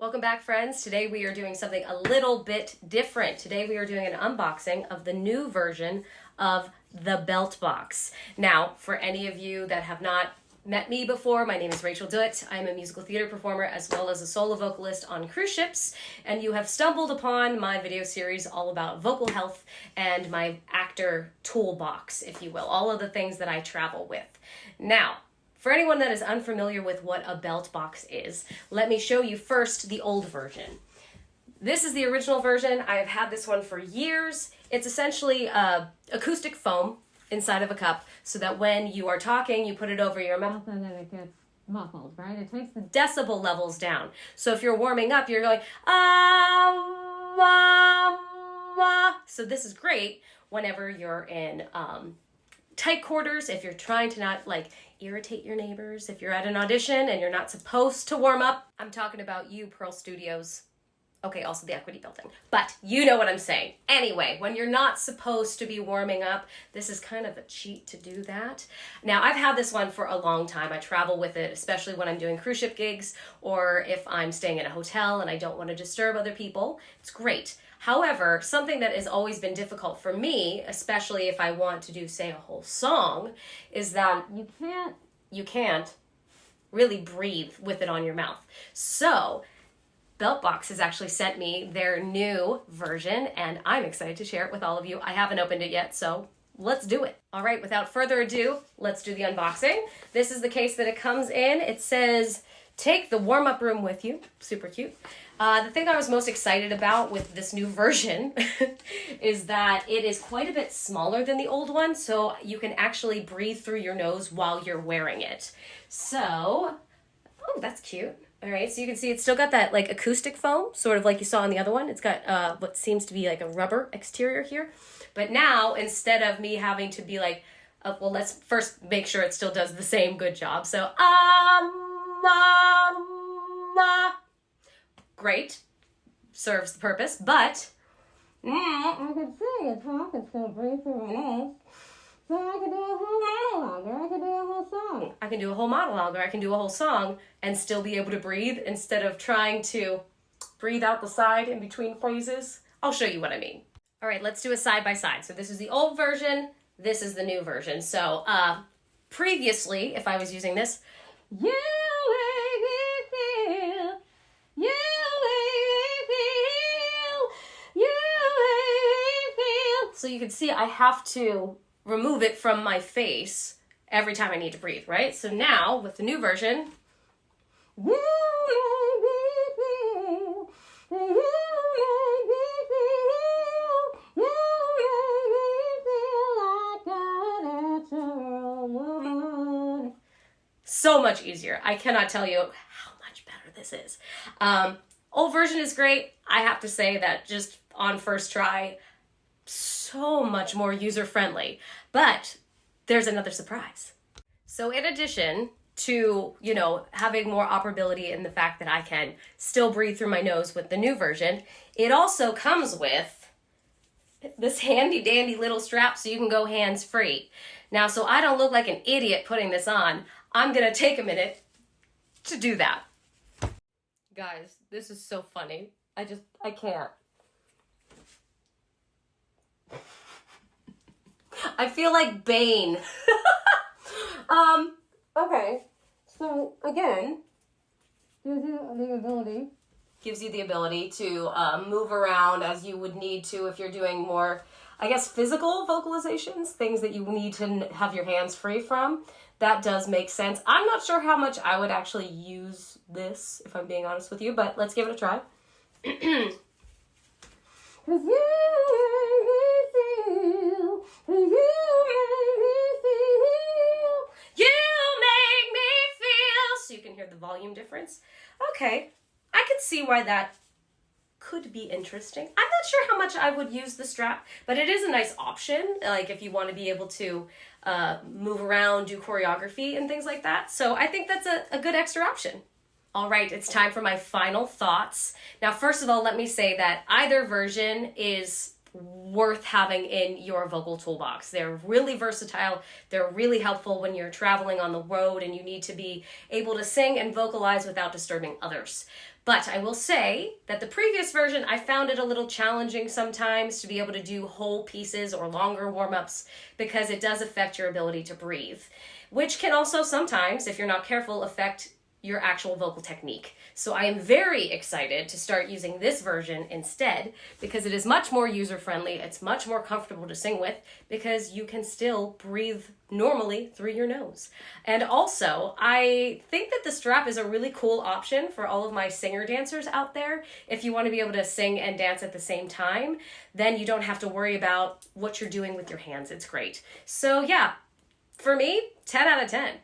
Welcome back, friends. Today we are doing something a little bit different. Today we are doing an unboxing of the new version of the BELTBOX. Now, for any of you that have not met me before, my name is Rachel Dutt. I'm a musical theater performer as well as a solo vocalist on cruise ships, and you have stumbled upon my video series all about vocal health and my actor toolbox, if you will, all of the things that I travel with. Now, for anyone that is unfamiliar with what a BELTBOX is, let me show you first the old version. This is the original version. I have had this one for years. It's essentially acoustic foam inside of a cup so that when you are talking, you put it over your mouth and then it gets muffled, right? It takes the decibel levels down. So if you're warming up, you're going, so this is great whenever you're in tight quarters, if you're trying to not irritate your neighbors, if you're at an audition and you're not supposed to warm up. I'm talking about you, Pearl Studios. Okay, also the Equity Building. But you know what I'm saying. Anyway, when you're not supposed to be warming up, this is kind of a cheat to do that. Now, I've had this one for a long time. I travel with it, especially when I'm doing cruise ship gigs or if I'm staying in a hotel and I don't want to disturb other people. It's great. However, something that has always been difficult for me, especially if I want to do, say, a whole song, is that you can't really breathe with it on your mouth. So, BELTBOX has actually sent me their new version, and I'm excited to share it with all of you. I haven't opened it yet, so let's do it. All right, without further ado, let's do the unboxing. This is the case that it comes in. It says, take the warm-up room with you. Super cute. The thing I was most excited about with this new version is that it is quite a bit smaller than the old one, so you can actually breathe through your nose while you're wearing it. So, oh, that's cute. All right, so you can see it's still got that acoustic foam, sort of like you saw on the other one. It's got what seems to be like a rubber exterior here. But now, instead of me having to be like, well, let's first make sure it still does the same good job. So, great, serves the purpose, but I could sing and talk and still breathe through my nose. So I can do a whole monologue, or I can do a whole song. I can do a whole monologue, or I can do a whole song and still be able to breathe instead of trying to breathe out the side in between phrases. I'll show you what I mean. All right, let's do a side by side. So this is the old version, this is the new version. So previously, if I was using this, you make me feel, you so you can see I have to remove it from my face every time I need to breathe, right? So now, with the new version, so much easier. I cannot tell you how much better this is. Old version is great. I have to say that just on first try, so much more user-friendly. But there's another surprise. So in addition to, having more operability in the fact that I can still breathe through my nose with the new version, it also comes with this handy-dandy little strap so you can go hands-free. Now, so I don't look like an idiot putting this on, I'm gonna take a minute to do that. Guys, this is so funny. I can't. I feel like Bane. Okay. So again, gives you the ability to move around as you would need to if you're doing more, I guess, physical vocalizations, things that you need to have your hands free from. That does make sense. I'm not sure how much I would actually use this, if I'm being honest with you, but let's give it a try. 'Cause you make me feel, you make me feel, so you can hear the volume difference. Okay, I can see why that could be interesting. I'm not sure how much I would use the strap, but it is a nice option, like if you want to be able to move around, do choreography and things like that. So I think that's a good extra option. All right, it's time for my final thoughts. Now, first of all, let me say that either version is worth having in your vocal toolbox. They're really versatile. They're really helpful when you're traveling on the road and you need to be able to sing and vocalize without disturbing others. But I will say that the previous version, I found it a little challenging sometimes to be able to do whole pieces or longer warm-ups because it does affect your ability to breathe, which can also sometimes, if you're not careful, affect your actual vocal technique. So I am very excited to start using this version instead because it is much more user-friendly. It's much more comfortable to sing with because you can still breathe normally through your nose. And also, I think that the strap is a really cool option for all of my singer dancers out there. If you want to be able to sing and dance at the same time, then you don't have to worry about what you're doing with your hands. It's great. So yeah, for me, 10 out of 10.